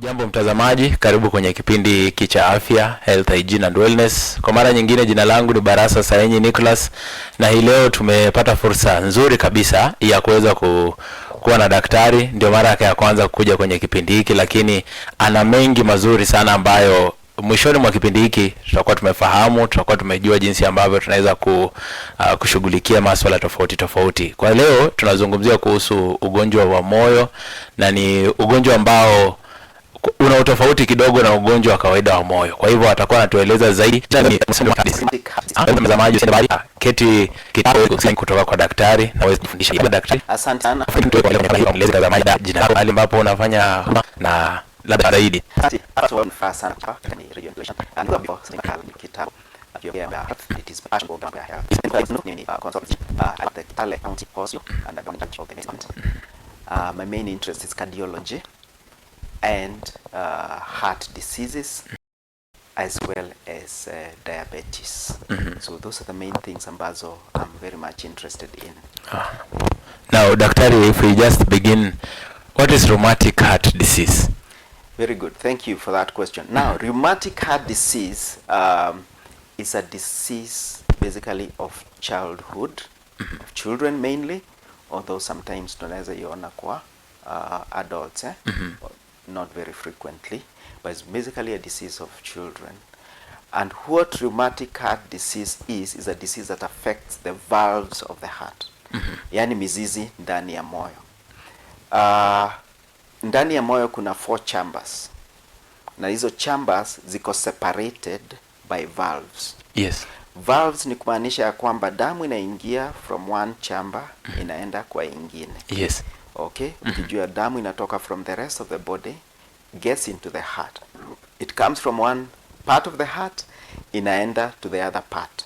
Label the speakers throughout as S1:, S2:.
S1: Hujambo mtazamaji, karibu kwenye kipindi hiki cha afya, health, hygiene and wellness. Kwa mara nyingine jina langu ni Barasa Saenyi Nicholas, na hii leo tumepata fursa nzuri kabisa ya kuweza kuwa na daktari. Ndio mara yake ya kwanza kuja kwenye kipindi hiki, lakini ana mengi mazuri sana ambayo mwishoni mwa kipindi hiki tutakuwa tumefahamu, tutakuwa tumejua jinsi ambavyo tunaweza kushughulikia masuala tofauti tofauti. Kwa leo tunazungumzia kuhusu ugonjwa wa moyo, na ni ugonjwa ambao una utofauti kidogo na ugonjwa wa kawaida wa moyo. Kwa hivyo atakuwa anatueleza zaidi. Mtazamaji, keti kutoka kwa daktari na wewe kufundisha daktari.
S2: Asante sana.
S1: Jina lako, hali ambapo unafanya na labda zaidi.
S2: My main interest is cardiology and heart diseases as well as diabetes. So those are the main things ambazo I'm very much interested in.
S1: Now, Daktari, if we just begin, what is rheumatic heart disease?
S2: Very good. Thank you for that question. Now, rheumatic heart disease is a disease basically of childhood, of children mainly, although sometimes tunaweza iona kwa adults, not very frequently, but it's basically a disease of children. And what rheumatic heart disease is a disease that affects the valves of the heart. Yani mizizi ndani ya moyo. Ndani ya moyo kuna 4 chambers. Na hizo chambers ziko separated by valves.
S1: Yes.
S2: Valves ni kumaanisha ya kwamba damu inaingia from one chamber inaenda kwa ingine.
S1: Yes.
S2: Okay? Ukijua damu inatoka from the rest of the body, gets into the heart. It comes from one part of the heart, inaenda to the other part.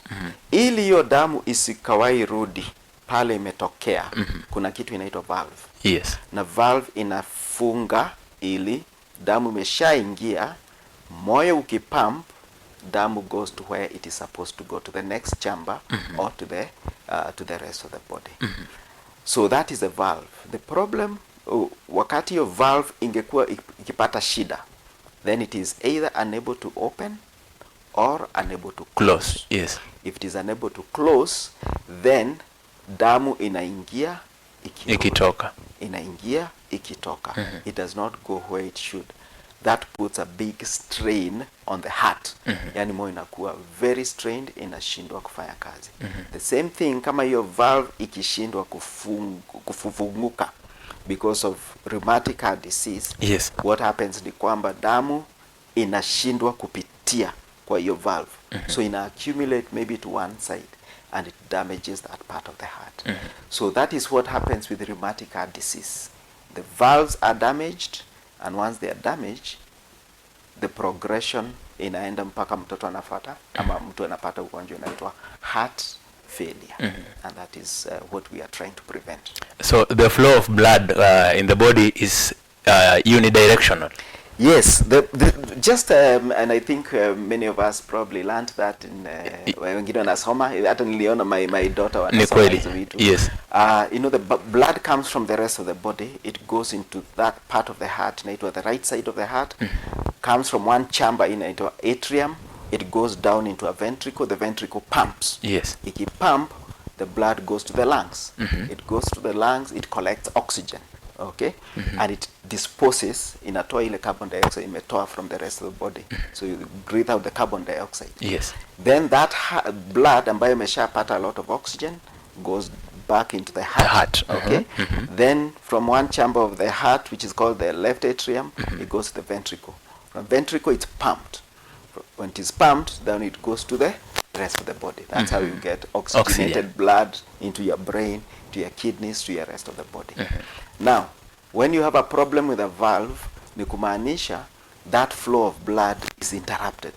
S2: Ili hiyo damu isikawai rudi pale imetokea, kuna kitu inaitwa valve.
S1: Yes. Na
S2: valve inafunga ili damu imeshaingia, moyo ukipump, damu goes to where it is supposed to go, to the next chamber or to the rest of the body. So that is a valve. The problem, wakati your valve ingekuwa ikipata shida, then it is either unable to open or unable to close.
S1: Yes.
S2: If it is unable to close, then damu inaingia
S1: ikitoka.
S2: Inaingia ikitoka. It does not go where it should. That puts a big strain on the heart. Yani moyo inakuwa very strained, inashindwa kufanya kazi. The same thing kama hiyo valve ikishindwa kufunguka because of rheumatic heart disease.
S1: Yes.
S2: What happens ni kwamba damu inashindwa kupitia kwa hiyo valve. So ina accumulate maybe to one side and it damages that part of the heart. So that is what happens with rheumatic heart disease. The valves are damaged, and once they are damaged, the progression inaenda mpaka mtoto anafuata ama mtu anapata ugonjwa unaitwa heart failure. And that is what we are trying to prevent.
S1: So the flow of blood in the body is unidirectional.
S2: Yes, and I think many of us probably learned that in wengine wanasoma, hata niliona my daughter wanasoma hizo vitu.
S1: Yes.
S2: You know, the blood comes from the rest of the body, it goes into that part of the heart, inaitwa the right side of the heart, comes from one chamber inaitwa atrium, it goes down into a ventricle, the ventricle pumps.
S1: Yes.
S2: Ikipump, the blood goes to the lungs. It goes to the lungs, it collects oxygen. Okay? And it disposes, inatoa ile carbon dioxide imetoa from the rest of the body. So you breathe out the carbon dioxide.
S1: Yes.
S2: Then that blood ambayo imeshapata a lot of oxygen goes back into the heart. Okay? Then from one chamber of the heart, which is called the left atrium, it goes to the ventricle. From ventricle it's pumped. When it is pumped, then it goes to the rest of the body. That's how you get oxygenated blood into your brain, to your kidneys, to your rest of the body. Now, when you have a problem with a valve, ni kumaanisha that flow of blood is interrupted.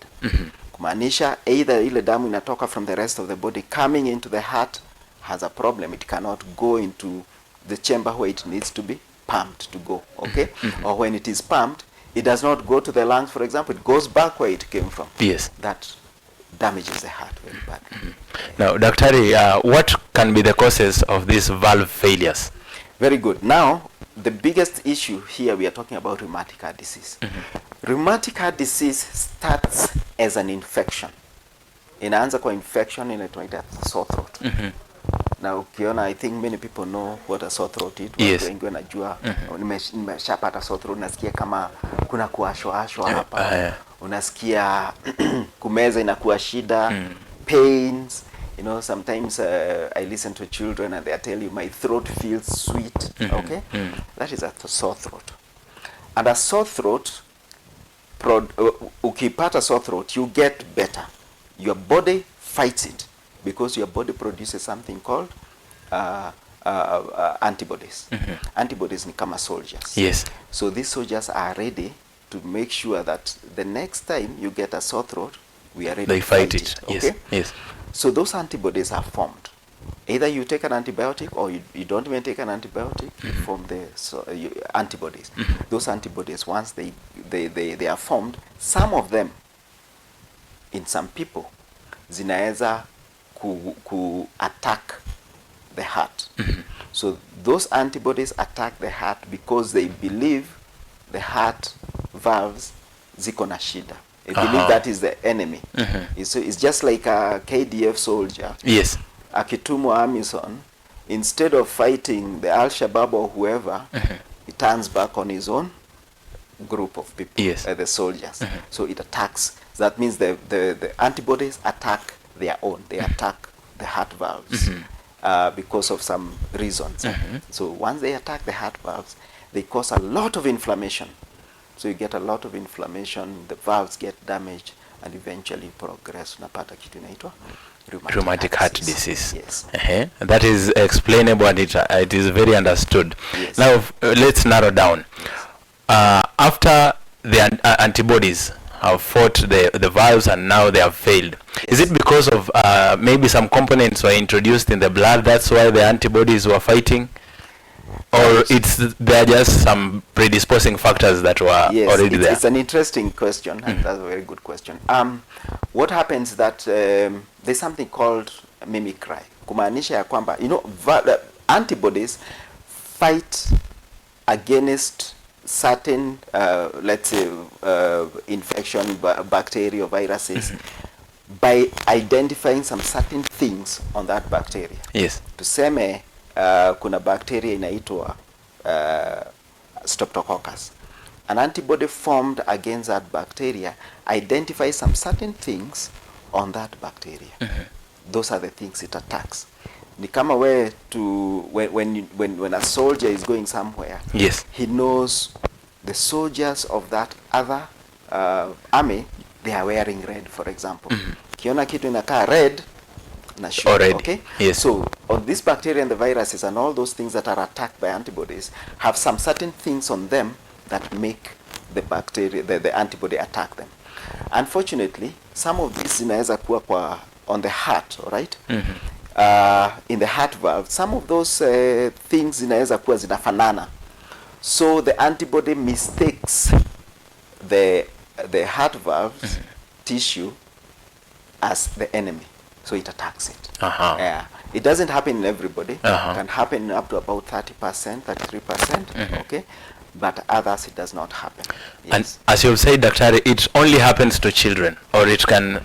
S2: Kumaanisha either ile damu inatoka from the rest of the body coming into the heart has a problem. It cannot go into the chamber where it needs to be pumped to go. Okay? Or when it is pumped, it does not go to the lungs, for example. It goes back where it came from.
S1: Yes.
S2: That damages the heart very badly.
S1: Now, Daktari, what can be the causes of these valve failures?
S2: Very good. Now, the biggest issue here, we are talking about rheumatic heart disease. Rheumatic heart disease starts as an infection. Inaanza kwa infection, inaitwa sore throat. Na ukiona, I think many people know what a sore throat is.
S1: Yes.
S2: Wengi wanajua, nimeshapata sore throat, unasikia kama kuna kuashwa hapa. Unasikia kumeza inakuwa shida, pains. You know, sometimes I listen to children and they tell you, my throat feels sweet. Okay? That is a sore throat. And a sore throat, ukipata sore throat, you get better. Your body fights it because your body produces something called antibodies. Antibodies ni kama soldiers.
S1: Yes.
S2: So these soldiers are ready to make sure that the next time you get a sore throat, we are ready
S1: They
S2: to fight
S1: it.
S2: Okay?
S1: Yes. Yes.
S2: So those antibodies are formed. Either you take an antibiotic or you don't even take an antibiotic, you form the antibodies. Those antibodies, once they are formed, some of them, in some people, zinaweza attack the heart. So those antibodies attack the heart because they believe the heart valves ziko na shida. They believe that is the enemy. It's just like a KDF soldier.
S1: Yes.
S2: Akitumwa Amazon, instead of fighting the Al-Shabaab or whoever, he turns back on his own group of people,
S1: yes.
S2: The soldiers. So it attacks. That means the antibodies attack their own. They attack the heart valves because of some reasons. So once they attack the heart valves, they cause a lot of inflammation. So you get a lot of inflammation, the valves get damaged, and eventually progress. Unapata kitu inaitwa
S1: rheumatic heart disease.
S2: Yes.
S1: That is explainable and it is very understood.
S2: Yes.
S1: Now let's narrow down. After the antibodies have fought the valves and now they have failed, is it because of maybe some components were introduced in the blood, that's why the antibodies were fighting? Or there are just some predisposing factors that were already there?
S2: It's an interesting question, and that's a very good question. What happens is that there's something called mimicry. Kumaanisha ya kwamba, you know, antibodies fight against certain, let's say, infection, bacteria, or viruses, by identifying some certain things on that bacteria.
S1: Yes.
S2: Tuseme, kuna bacteria inaitwa Streptococcus. An antibody formed against that bacteria identifies some certain things on that bacteria. Those are the things it attacks. Ni kama when a soldier is going somewhere,
S1: yes,
S2: he knows the soldiers of that other army, they are wearing red, for example. Kiona kitu inakaa red, na shoot, already. Okay?
S1: Yes.
S2: So on this bacteria and the viruses and all those things that are attacked by antibodies have some certain things on them that make the bacteria, the antibody attack them. Unfortunately, some of these zinaweza kuwa on the heart, all right? In the heart valve, some of those things zinaweza kuwa zinafanana. So the antibody mistakes the heart valve's tissue as the enemy. So it attacks it. Yeah. It doesn't happen in everybody. It can happen up to about 30%, 33%. Okay? But others, it does not happen. Yes.
S1: And as you've said, Dr. it only happens to children, or it can,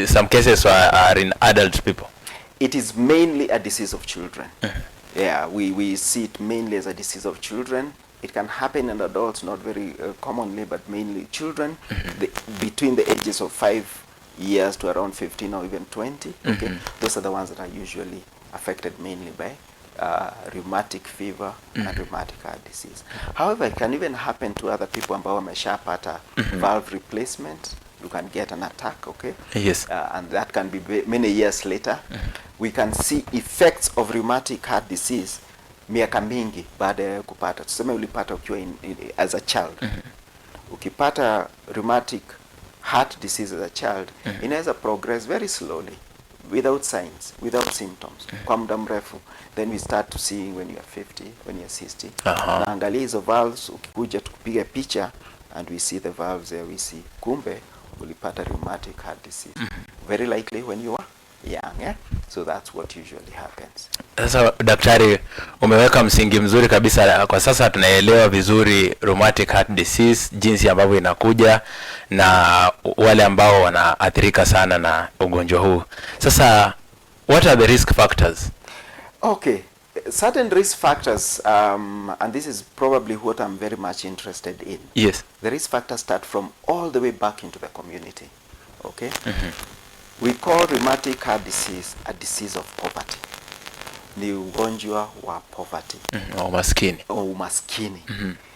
S1: some cases are in adult people.
S2: It is mainly a disease of children. Yeah, we see it mainly as a disease of children. It can happen in adults, not very commonly, but mainly children, between the ages of 5 years to around 15 or even 20. Okay, those are the ones that are usually affected mainly by rheumatic fever and rheumatic heart disease. However, it can even happen to other people ambao wameshapata valve replacement. You can get an attack, okay?
S1: Yes.
S2: And that can be many years later. We can see effects of rheumatic heart disease miaka mingi baada ya kupata. Tuseme ulipata ukiwa as a child. Ukipata rheumatic heart disease as a child, inaweza progress very slowly, without signs, without symptoms, kwa muda mrefu. Then we start to see when you are 50, when you are 60. Naangalia hizo valves, ukikuja tukupiga picha, and we see the valves there, we see kumbe ulipata rheumatic heart disease. Very likely when you are young, yeah? So that's what usually happens.
S1: Sasa daktari, umeweka msingi mzuri kabisa. Kwa sasa tunaelewa vizuri rheumatic heart disease, jinsi ambavyo inakuja na wale ambao wanaathirika sana na ugonjwa huu. Sasa what are the risk factors?
S2: Okay, certain risk factors, and this is probably what I'm very much interested in.
S1: Yes.
S2: The risk factors start from all the way back into the community. Okay? We call rheumatic heart disease a disease of poverty. Ni ugonjwa wa poverty.
S1: Umaskini.
S2: Umaskini.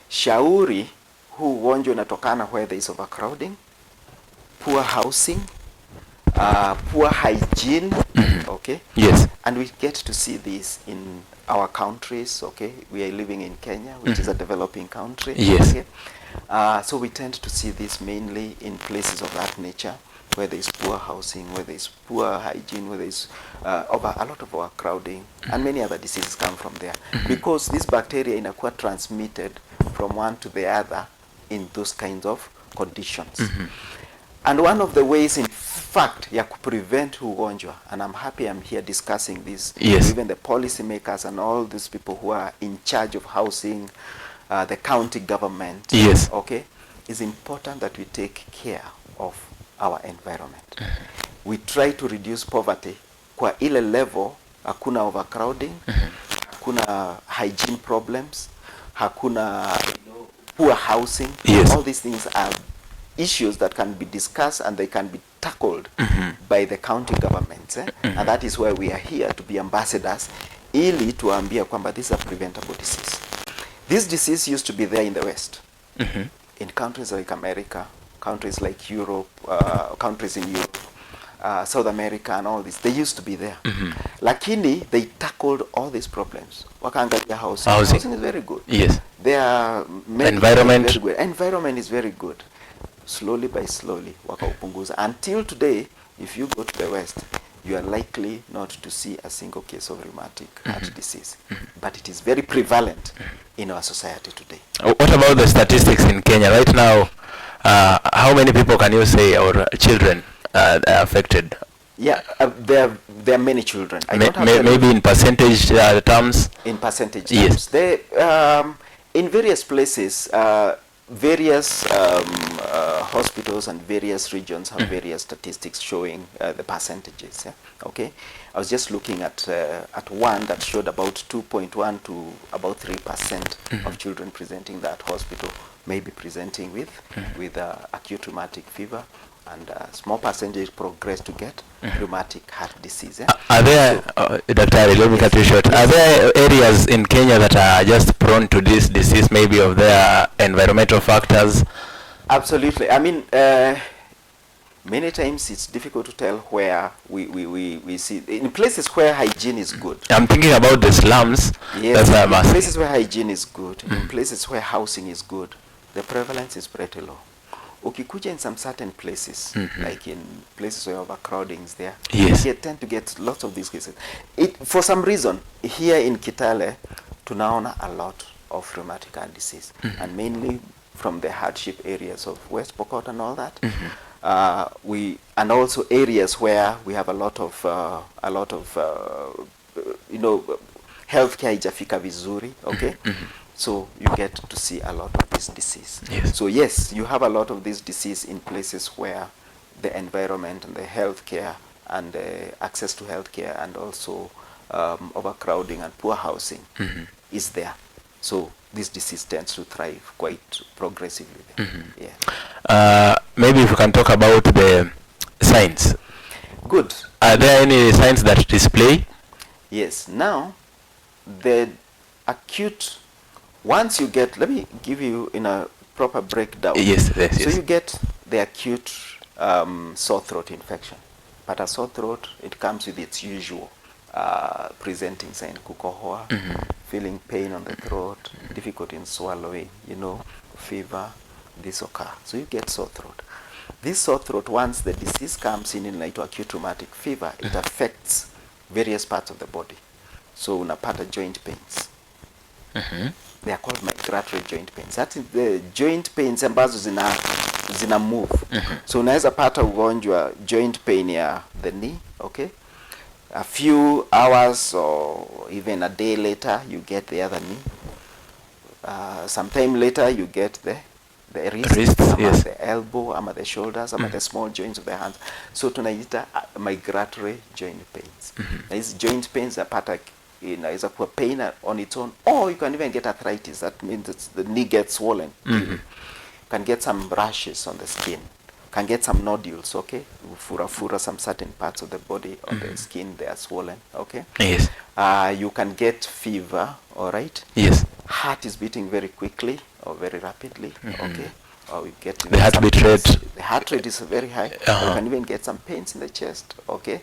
S2: Shauri, huu ugonjwa unatokana where there is overcrowding, poor housing, poor hygiene. Okay?
S1: Yes.
S2: And we get to see this in our countries. Okay? We are living in Kenya, which is a developing country.
S1: Yes.
S2: Okay? So we tend to see this mainly in places of that nature, where there is poor housing, where there is poor hygiene, where there is a lot of overcrowding, and many other diseases come from there. Because this bacteria inakuwa transmitted from one to the other in those kinds of conditions. And one of the ways, in fact, ya prevent ugonjwa, and I'm happy I'm here discussing this,
S1: yes,
S2: even the policy makers and all these people who are in charge of housing, the county government,
S1: yes,
S2: okay, it's important that we take care of our environment. We try to reduce poverty kwa ile level, hakuna overcrowding, hakuna hygiene problems, hakuna poor housing.
S1: Yes.
S2: All these things are issues that can be discussed and they can be tackled by the county governments, and that is why we are here to be ambassadors, ili tuambia kwamba this is a preventable disease. This disease used to be there in the West, in countries like America, countries like Europe, countries in Europe, South America and all this. They used to be there. Lakini they tackled all these problems. Wakaangalia housing. Housing is very good.
S1: Yes.
S2: Their
S1: environment.
S2: Very good. Environment is very good. Slowly by slowly, wakaupunguza. Until today, if you go to the West, you are likely not to see a single case of rheumatic heart disease. But it is very prevalent in our society today.
S1: What about the statistics in Kenya right now? How many people can you say, or children are affected?
S2: Yeah, there are many children.
S1: Maybe in percentage terms?
S2: In percentage
S1: yes,
S2: terms. They, in various places, various hospitals and various regions have various statistics showing the percentages. Yeah? Okay, I was just looking at one that showed about 2.1 to about 3% of children presenting that hospital may be presenting with acute rheumatic fever, and a small percentage progress to get rheumatic heart disease. Yeah?
S1: Are there, Dr. let me cut you short. Are there areas in Kenya that are just prone to this disease, maybe of their environmental factors?
S2: Absolutely. I mean, many times it's difficult to tell where we see, in places where hygiene is good.
S1: I'm thinking about the slums.
S2: Yes, in places where hygiene is good, in places where housing is good, the prevalence is pretty low. Ukikuja in some certain places, like in places where overcrowding is there,
S1: yes,
S2: you tend to get lots of these cases. For some reason, here in Kitale, tunaona a lot of rheumatic heart disease, and mainly from the hardship areas of West Pokot and all that. And also areas where we have a lot of healthcare haijafika vizuri, okay? So you get to see a lot of this disease.
S1: Yes.
S2: So yes, you have a lot of this disease in places where the environment and the healthcare and access to healthcare and also overcrowding and poor housing is there. So this disease tends to thrive quite progressively. Yeah.
S1: Maybe if you can talk about the signs.
S2: Good.
S1: Are there any signs that display?
S2: Yes. Now, the acute, once you get, let me give you in a proper breakdown.
S1: Yes, yes,
S2: so you get the acute sore throat infection. But a sore throat, it comes with its usual presenting sign, kukohoa, feeling pain on the throat, difficulty in swallowing, fever, this occur. So you get sore throat. This sore throat, once the disease comes in like acute rheumatic fever, it affects various parts of the body. So unapata joint pains. They are called migratory joint pains. That is the joint pains ambazo zina move. So unaweza pata ugonjwa joint pain ya the knee, okay? a few hours or even a day later, you get the other knee. Sometime later, you get the wrist,
S1: yes.
S2: the elbow, ama the shoulders, ama the small joints of the hands. So tunaita migratory joint pains. These joint pains are part inaweza kuwa pain on its own, or you can even get arthritis. That means the knee gets swollen. You can get some rashes on the skin. Can get some nodules, okay? Fura, some certain parts of the body on the skin, they are swollen, okay?
S1: Yes.
S2: You can get fever, all right?
S1: Yes.
S2: Heart is beating very quickly or very rapidly, okay? Or you get
S1: The heartbeat rate.
S2: The heart rate is very high. You can even get some pains in the chest, okay?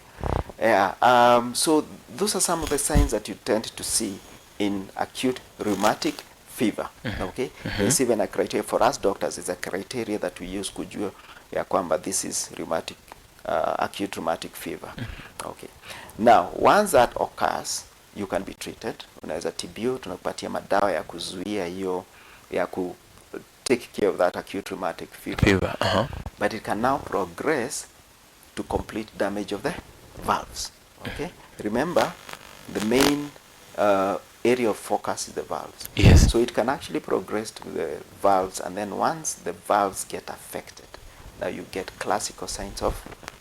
S2: Yeah. So those are some of the signs that you tend to see in acute rheumatic fever, okay? There's even a criteria for us doctors. It's a criteria that we use kujua ya kwamba this is rheumatic, acute rheumatic fever, okay? Now, once that occurs, you can be treated. Unaweza tibiwa, tunakupatia madawa ya kuzuia hiyo, ya ku take care of that acute rheumatic fever. But it can now progress to complete damage of the valves, okay? Remember, the main area of focus is the valves.
S1: Yes.
S2: So it can actually progress to the valves, and then once the valves get affected, now you get classical signs of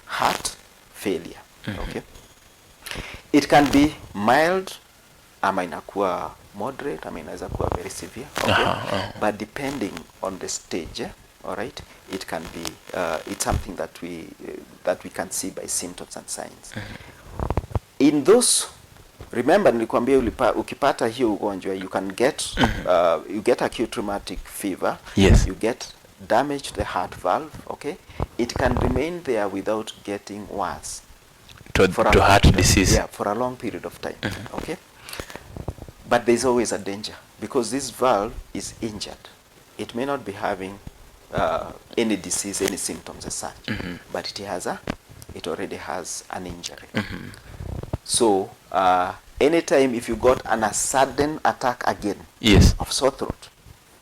S2: heart failure, okay? It can be mild, ama inakuwa moderate, ama inaweza kuwa very severe, okay? But depending on the stage, all right, it can be, it's something that we can see by symptoms and signs. In those, remember nilikwambia ukipata hiyo ugonjwa, you can get, you get acute rheumatic fever.
S1: Yes.
S2: You get damage to the heart valve, okay? It can remain there without getting worse.
S1: To heart disease.
S2: Yeah, for a long period of time, okay? But there's always a danger, because this valve is injured. It may not be having any disease, any symptoms as such, but it already has an injury. So anytime if you got a sudden attack again,
S1: yes,
S2: of sore throat,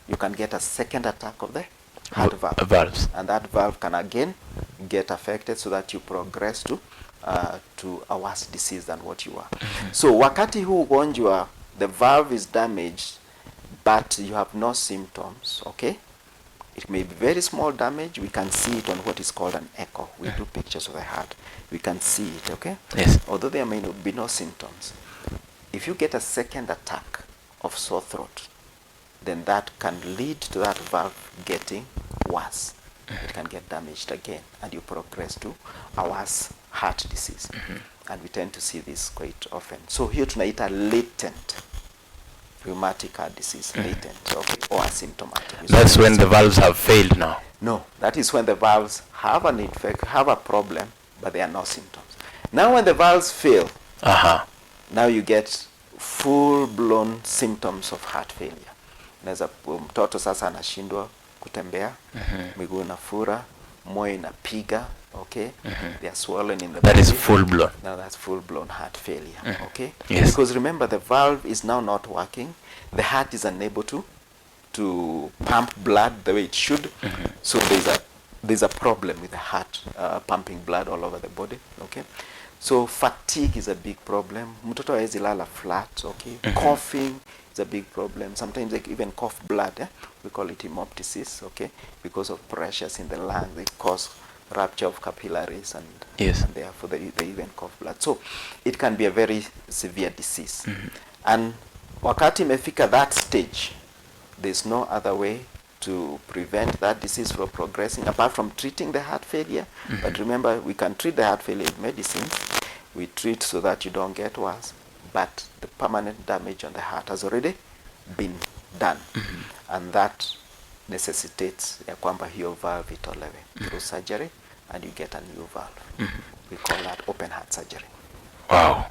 S2: you can get a second attack of the heart
S1: valves,
S2: and that valve can again get affected, so that you progress to a worse disease than what you are. So wakati huu ugonjwa, the valve is damaged, but you have no symptoms, okay? It may be very small damage. We can see it on what is called an echo. We do pictures of the heart. We can see it, okay?
S1: Yes.
S2: Although there may be no symptoms. If you get a second attack of sore throat, then that can lead to that valve getting worse. It can get damaged again, and you progress to a worse heart disease. And we tend to see this quite often. So here tunaita latent rheumatic heart disease, latent, okay, or asymptomatic.
S1: That's when the valves have failed now.
S2: No, that is when the valves have an infection, have a problem, but there are no symptoms. Now when the valves fail, now you get full-blown symptoms of heart failure. Naweza mtoto sasa anashindwa kutembea, miguu inafura, moyo inapiga, okay? They are swollen in the
S1: That
S2: body.
S1: is full-blown.
S2: Now that's full-blown heart failure, okay?
S1: Yes.
S2: Because remember, the valve is now not working. The heart is unable to pump blood the way it should. So there's a problem with the heart pumping blood all over the body, okay? So fatigue is a big problem. Mtoto hawezi lala flat, okay? Coughing is a big problem. Sometimes they even cough blood, we call it hemoptysis, okay? Because of pressures in the lung, they cause rupture of capillaries, and,
S1: yes,
S2: and therefore they even cough blood. So it can be a very severe disease. And wakati imefika that stage, there's no other way to prevent that disease from progressing apart from treating the heart failure. But remember, we can treat the heart failure with medicines. We treat so that you don't get worse, but the permanent damage on the heart has already been done. And that necessitates ya kwamba hiyo valve itolewe through surgery, and you get a new valve. We call that open heart surgery.
S1: Wow.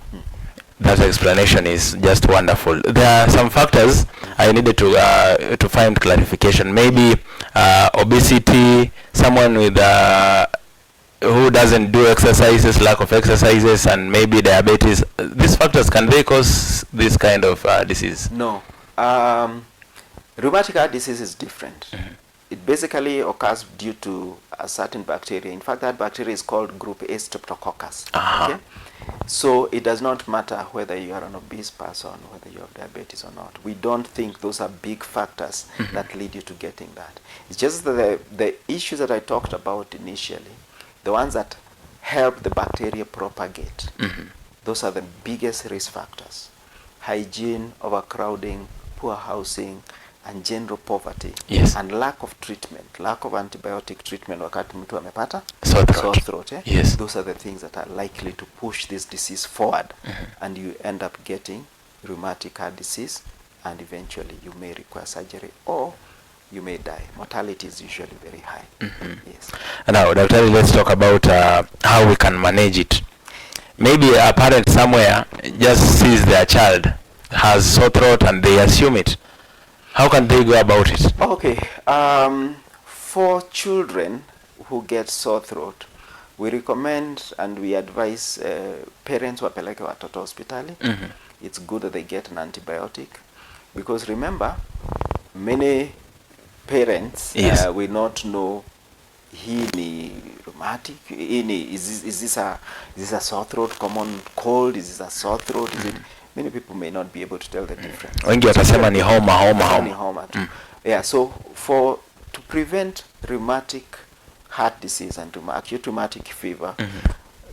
S1: That explanation is just wonderful. There are some factors I needed to find clarification. Maybe obesity, someone with who doesn't do exercises, lack of exercises, and maybe diabetes. These factors, can they cause this kind of disease?
S2: No. Rheumatic heart disease is different. It basically occurs due to a certain bacteria. In fact, that bacteria is called group A streptococcus. Okay? So it does not matter whether you are an obese person, whether you have diabetes or not. We don't think those are big factors that lead you to getting that. It's just that the issues that I talked about initially, the ones that help the bacteria propagate, those are the biggest risk factors. Hygiene, overcrowding, poor housing, and general poverty,
S1: Yes.
S2: and lack of treatment, lack of antibiotic treatment wakati mtu amepata
S1: Sore
S2: throat.
S1: Yes.
S2: Those are the things that are likely to push this disease forward, and you end up getting rheumatic heart disease, and eventually you may require surgery or you may die. Mortality is usually very high. Yes.
S1: Now, Dr. let's talk about how we can manage it. Maybe a parent somewhere just sees their child has sore throat and they assume it. How can they go about it?
S2: Okay. For children who get sore throat, we recommend and we advise parents wapeleke watoto hospitali. It's good that they get an antibiotic, because remember, many parents will not know hii ni rheumatic, is this a sore throat, common cold, is this a sore throat, is it? Many people may not be able to tell the difference.
S1: Wengi watasema ni homa.
S2: Yeah, so to prevent rheumatic heart disease and acute rheumatic fever,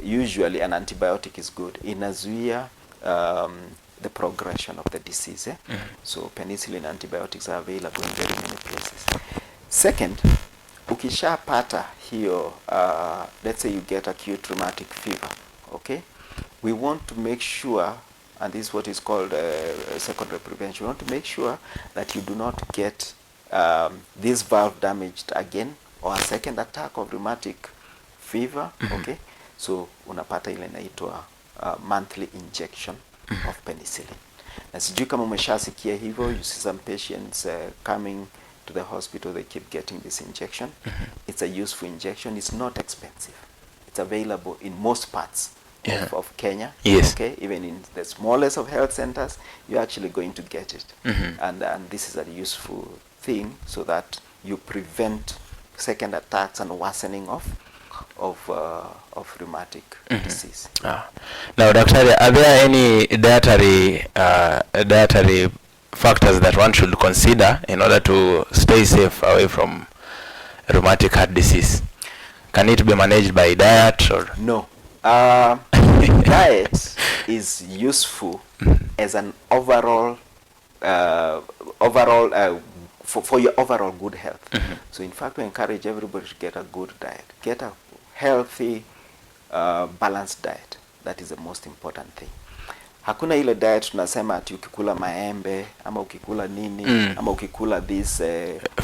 S2: usually an antibiotic is good. Inazuia the progression of the disease. So penicillin antibiotics are available in very many places. Second, ukishapata hiyo, let's say you get acute rheumatic fever, okay? We want to make sure, and this is what is called secondary prevention, we want to make sure that you do not get this valve damaged again, or a second attack of rheumatic fever, okay? So unapata ile inaitwa monthly injection of penicillin. Na sijui kama umeshasikia hivyo, you see some patients coming to the hospital, they keep getting this injection. It's a useful injection. It's not expensive. It's available in most parts of Kenya.
S1: Yes.
S2: Okay, even in the smallest of health centers, you're actually going to get it. And this is a useful thing, so that you prevent second attacks and worsening of rheumatic disease.
S1: Now, Doctor, are there any dietary factors that one should consider in order to stay safe away from rheumatic heart disease? Can it be managed by diet or?
S2: No. Diet is useful as an overall for your overall good health. So in fact, we encourage everybody to get a good diet, get a healthy, balanced diet. That is the most important thing. Hakuna ile diet tunasema ati ukikula maembe ama ukikula nini ama ukikula this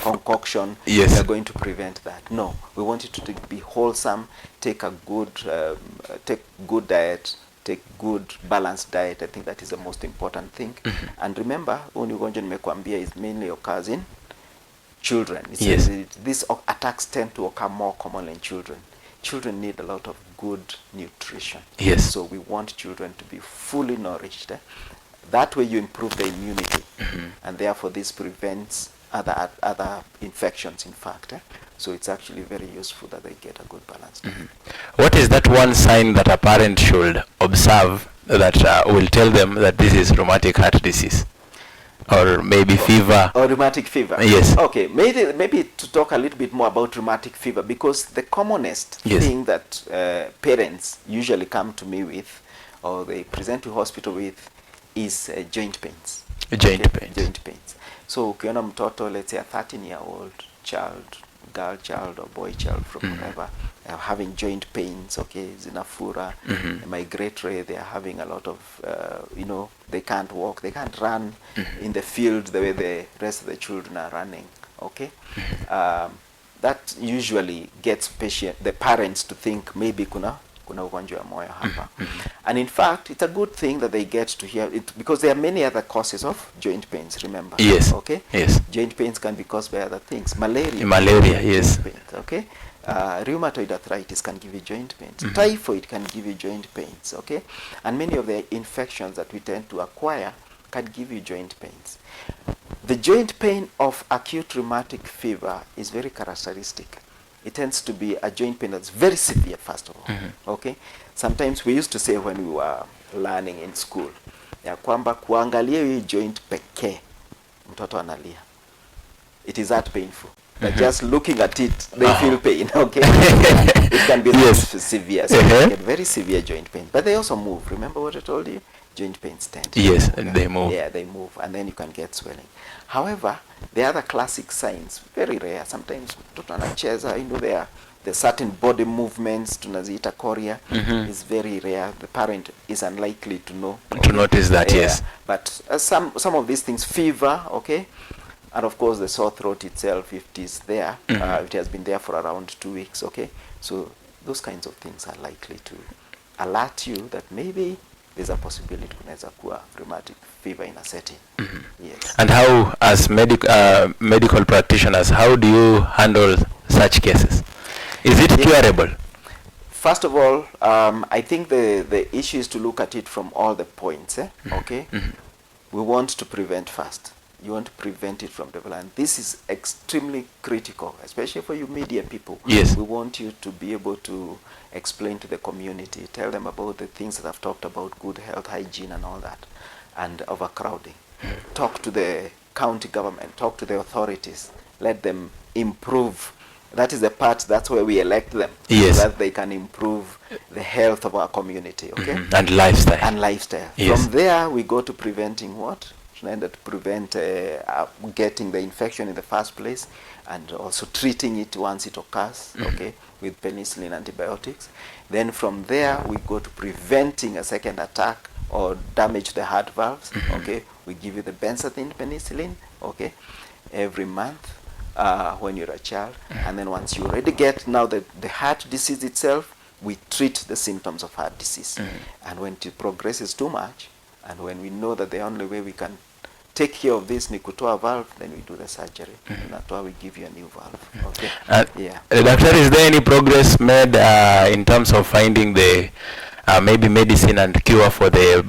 S2: concoction, we are going to prevent that. No, we want it to be wholesome. Take a good diet, take good balanced diet. I think that is the most important thing. And remember, ugonjwa nimekuambia is mainly occurs in children. These attacks tend to occur more commonly in children. Children need a lot of good nutrition.
S1: Yes.
S2: So we want children to be fully nourished. That way you improve the immunity, and therefore this prevents other infections, in fact. So it's actually very useful that they get a good balance.
S1: What is that one sign that a parent should observe that will tell them that this is rheumatic heart disease? Or maybe fever.
S2: Or rheumatic fever.
S1: Yes.
S2: Okay, maybe to talk a little bit more about rheumatic fever, because the commonest thing that parents usually come to me with, or they present to hospital with, is joint pains.
S1: Joint pains.
S2: So ukiona mtoto, let's say a 13-year-old child, girl child or boy child from wherever, having joint pains, okay, zinafura, migratory, they are having a lot of, they can't walk, they can't run in the field the way the rest of the children are running, okay? That usually gets the parents to think maybe kuna ugonjwa wa moyo hapa. And in fact, it's a good thing that they get to hear it, because there are many other causes of joint pains, remember.
S1: Yes.
S2: Okay?
S1: Yes.
S2: Joint pains can be caused by other things. Malaria,
S1: yes.
S2: Joint pains, okay? Rheumatoid arthritis can give you joint pains. Typhoid can give you joint pains, okay? And many of the infections that we tend to acquire can give you joint pains. The joint pain of acute rheumatic fever is very characteristic. it tends to be a joint pain that's very severe, first of all. Okay? Sometimes we used to say when we were learning in school, ya kwamba kuangalia hii joint pekee, mtoto analia. It is that painful. That just looking at it, they feel pain, okay? It can be severe, so you get very severe joint pain. But they also move. Remember what I told you? Joint pains tend to move.
S1: And they move.
S2: Yeah, they move, and then you can get swelling. However, the other classic signs, very rare. Sometimes mtoto anacheza, there are the certain body movements, tunaziita chorea, is very rare. The parent is unlikely to know.
S1: To notice that, yes.
S2: But some of these things, fever, okay? And of course the sore throat itself, if it is there, it has been there for around 2 weeks, okay? So those kinds of things are likely to alert you that maybe there's a possibility kunaweza kuwa rheumatic fever in a setting. Yes. And
S1: how, as medical practitioners, how do you handle such cases? Is it curable?
S2: First of all, I think the issue is to look at it from all the points, okay? We want to prevent first. You want to prevent it from developing. This is extremely critical, especially for you media people.
S1: Yes.
S2: We want you to be able to explain to the community, tell them about the things that I've talked about, good health, hygiene and all that, and overcrowding. Talk to the county government, talk to the authorities, let them improve. That is the part, that's where we elect them.
S1: Yes.
S2: So that they can improve the health of our community, okay?
S1: And lifestyle.
S2: And lifestyle.
S1: Yes.
S2: From there, we go to preventing what? To prevent getting the infection in the first place, and also treating it once it occurs, okay, with penicillin antibiotics. Then from there we go to preventing a second attack or damage to the heart valves, okay. We give you the benzathine penicillin, okay, every month when you're a child, and then once you already get now the heart disease itself, we treat the symptoms of heart disease. And when it progresses too much, and when we know that the only way we can take care of this ni kutoa valve, then we do the surgery. And that's why we give you a new valve. Okay.
S1: Doctor, is there any progress made in terms of finding the maybe medicine and cure for the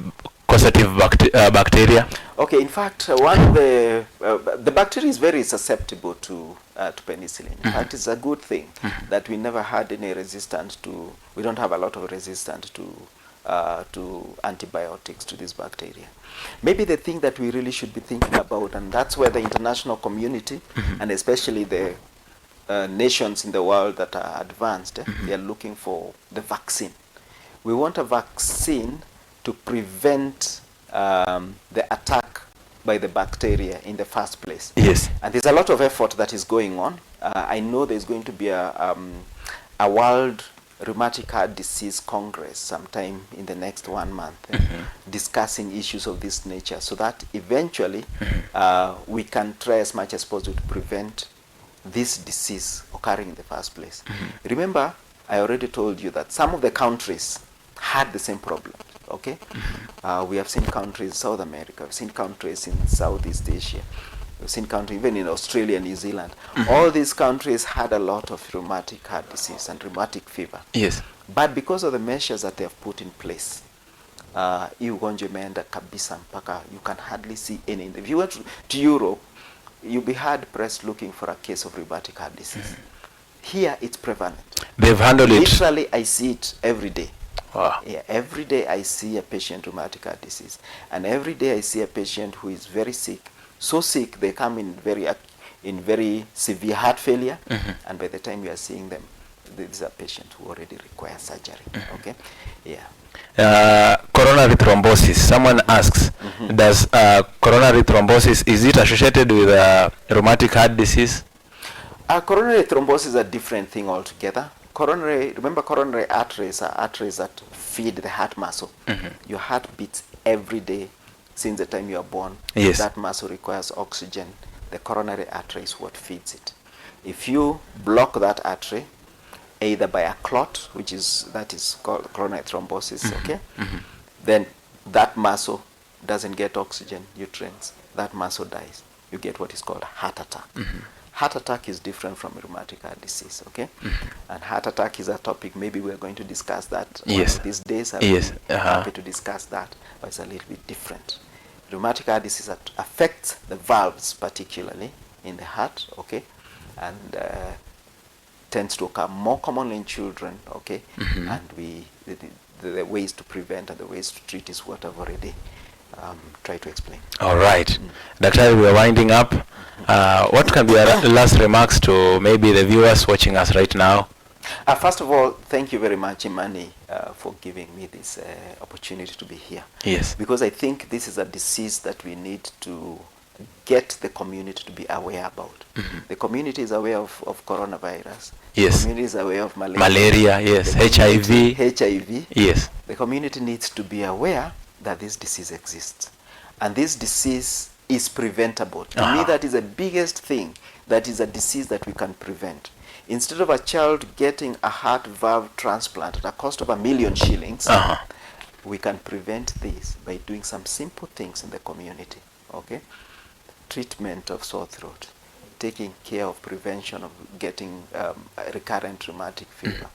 S1: causative bacteria?
S2: Okay, in fact, one of the bacteria is very susceptible to penicillin. In fact, it's a good thing that we never had any resistance to. We don't have a lot of resistance to antibiotics, to this bacteria. Maybe the thing that we really should be thinking about, and that's where the international community, and especially the nations in the world that are advanced, they are looking for the vaccine. We want a vaccine to prevent the attack by the bacteria in the first place.
S1: Yes.
S2: And there's a lot of effort that is going on. I know there's going to be a World Rheumatic Heart Disease Congress sometime in the next 1 month, discussing issues of this nature, so that eventually we can try as much as possible to prevent this disease occurring in the first place. Remember, I already told you that some of the countries had the same problem. Okay, we have seen countries in South America, we've seen countries in Southeast Asia, we've seen countries even in Australia, New Zealand. All these countries had a lot of rheumatic heart disease and rheumatic fever.
S1: Yes.
S2: But because of the measures that they have put in place, hii ugonjwa imeenda kabisa mpaka you can hardly see any. If you went to Europe, you'll be hard pressed looking for a case of rheumatic heart disease. Here it's prevalent.
S1: They've handled it.
S2: Literally, I see it every day.
S1: Wow.
S2: Yeah, every day I see a patient with rheumatic heart disease, and every day I see a patient who is very sick, so sick they come in very severe heart failure, and by the time you are seeing them, this is a patient who already requires surgery. Okay, yeah.
S1: Coronary thrombosis. Someone asks, does coronary thrombosis, is it associated with rheumatic heart disease?
S2: Coronary thrombosis is a different thing altogether. Remember, coronary arteries are arteries that feed the heart muscle. Your heart beats every day since the time you are born.
S1: Yes.
S2: That muscle requires oxygen. The coronary artery is what feeds it. If you block that artery, either by a clot, that is called coronary thrombosis, okay? Then that muscle doesn't get oxygen, nutrients. That muscle dies. You get what is called heart attack. Heart attack is different from rheumatic heart disease, okay? And heart attack is a topic, maybe we're going to discuss that one of these days. I'll be happy to discuss that, but it's a little bit different. Rheumatic heart disease affects the valves, particularly in the heart, okay? And tends to occur more commonly in children, okay? And the ways to prevent and the ways to treat is what I've already tried to explain.
S1: All right. Daktari, we are winding up. What can be your last remarks to maybe the viewers watching us right now?
S2: First of all, thank you very much, Imani, for giving me this opportunity to be here.
S1: Yes.
S2: Because I think this is a disease that we need to get the community to be aware about. The community is aware of coronavirus.
S1: Yes.
S2: The community is aware of malaria.
S1: Malaria, yes. HIV.
S2: HIV.
S1: Yes.
S2: The community needs to be aware that this disease exists. And this disease is preventable. To me, that is the biggest thing. That is a disease that we can prevent. Instead of a child getting a heart valve transplant at a cost of 1 million shillings, we can prevent this by doing some simple things in the community. Okay? Treatment of sore throat, taking care of prevention of getting recurrent rheumatic fever,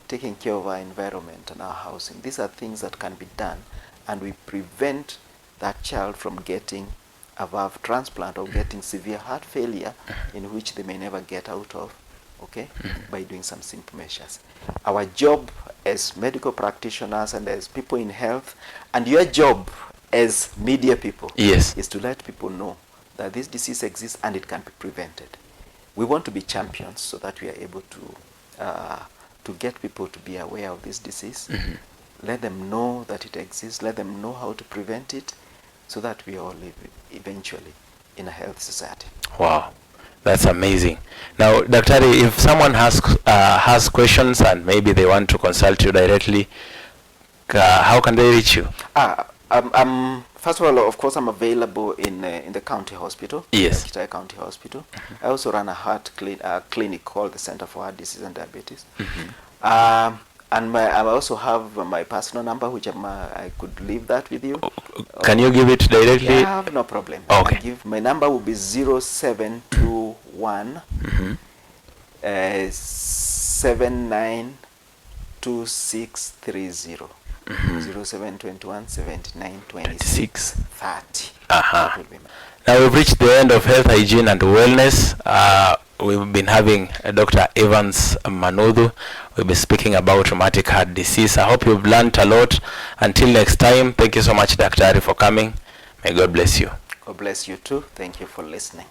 S2: taking care of our environment and our housing. These are things that can be done, and we prevent that child from getting a valve transplant or getting severe heart failure in which they may never get out of, okay, by doing some simple measures. Our job as medical practitioners and as people in health, and your job as media people,
S1: yes,
S2: is to let people know that this disease exists and it can be prevented. We want to be champions so that we are able to get people to be aware of this disease, let them know that it exists, let them know how to prevent it, so that we all live eventually in a healthy society.
S1: Wow, that's amazing. Now, Daktari, if someone has questions and maybe they want to consult you directly, how can they reach you?
S2: First of all, of course, I'm available in the county hospital.
S1: Yes.
S2: Kitale County Hospital. I also run a heart clinic called the Center for Heart Disease and Diabetes. And I also have my personal number, which I could leave that with you.
S1: Can you give it directly?
S2: Yeah, I have no problem.
S1: Okay.
S2: My number will be 0721 792630. 0721 7926 30.
S1: Now we've reached the end of Health, Hygiene and Wellness. We've been having Dr. Evans Manuthu. We'll be speaking about rheumatic heart disease. I hope you've learned a lot. Until next time, thank you so much, Dr. Ari, for coming. May God bless you.
S2: God bless you too. Thank you for listening.